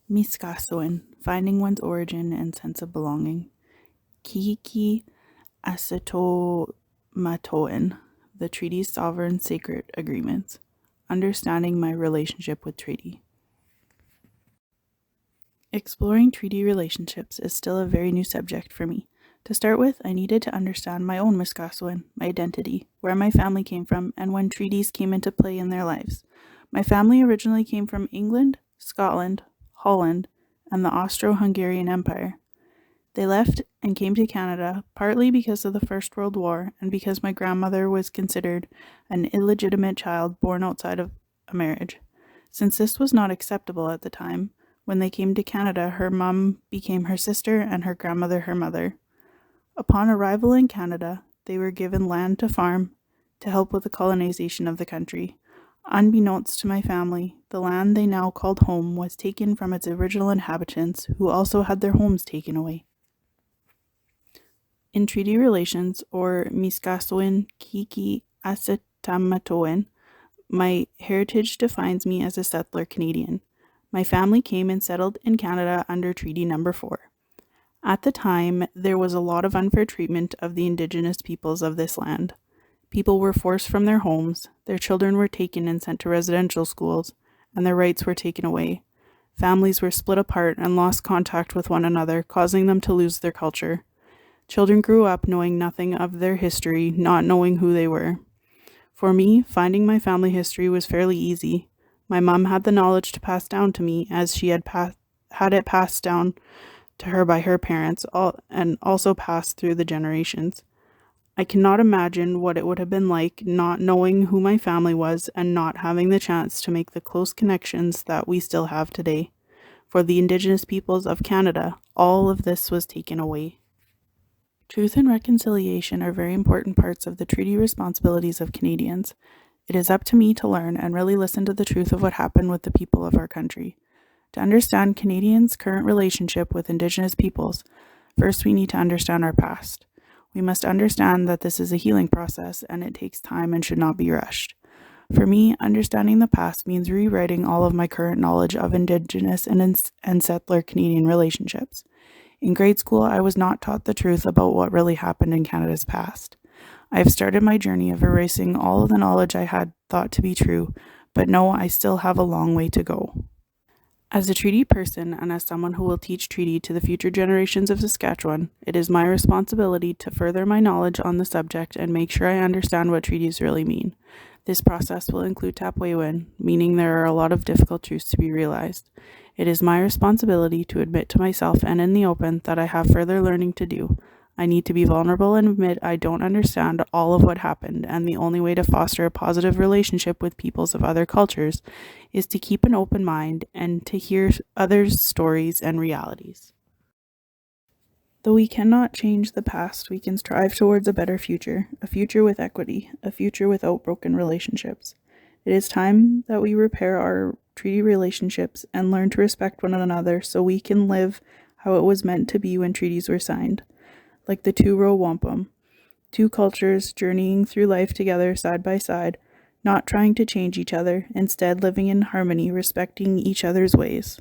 Miskasoin, finding one's origin and sense of belonging. Kihiki Asetomatoin, the treaty's sovereign sacred agreements. Understanding my relationship with treaty. Exploring treaty relationships is still a very new subject for me. To start with, I needed to understand my own Miskasoin, my identity, where my family came from, and when treaties came into play in their lives. My family originally came from England, Scotland, Holland, and the Austro-Hungarian Empire. They left and came to Canada partly because of the First World War and because my grandmother was considered an illegitimate child born outside of a marriage. Since this was not acceptable at the time, when they came to Canada, her mum became her sister and her grandmother her mother. Upon arrival in Canada, they were given land to farm to help with the colonization of the country. Unbeknownst to my family, the land they now called home was taken from its original inhabitants, who also had their homes taken away. In treaty relations, or Miskasoin Kiki Asetamatoin, my heritage defines me as a settler Canadian. My family came and settled in Canada under Treaty Number 4. At the time, there was a lot of unfair treatment of the Indigenous peoples of this land. People were forced from their homes, their children were taken and sent to residential schools, and their rights were taken away. Families were split apart and lost contact with one another, causing them to lose their culture. Children grew up knowing nothing of their history, not knowing who they were. For me, finding my family history was fairly easy. My mom had the knowledge to pass down to me, as she had it passed down to her by her parents, and also passed through the generations. I cannot imagine what it would have been like not knowing who my family was and not having the chance to make the close connections that we still have today. For the Indigenous peoples of Canada, all of this was taken away. Truth and reconciliation are very important parts of the treaty responsibilities of Canadians. It is up to me to learn and really listen to the truth of what happened with the people of our country. To understand Canadians' current relationship with Indigenous peoples, first we need to understand our past. We must understand that this is a healing process and it takes time and should not be rushed. For me, understanding the past means rewriting all of my current knowledge of Indigenous and settler Canadian relationships. In grade school, I was not taught the truth about what really happened in Canada's past. I have started my journey of erasing all of the knowledge I had thought to be true, but know I still have a long way to go. As a treaty person and as someone who will teach treaty to the future generations of Saskatchewan, it is my responsibility to further my knowledge on the subject and make sure I understand what treaties really mean. This process will include tapwewin, meaning there are a lot of difficult truths to be realized. It is my responsibility to admit to myself and in the open that I have further learning to do. I need to be vulnerable and admit I don't understand all of what happened, and the only way to foster a positive relationship with peoples of other cultures is to keep an open mind and to hear others' stories and realities. Though we cannot change the past, we can strive towards a better future, a future with equity, a future without broken relationships. It is time that we repair our treaty relationships and learn to respect one another so we can live how it was meant to be when treaties were signed. Like the two-row wampum, two cultures journeying through life together side by side, not trying to change each other, instead living in harmony, respecting each other's ways.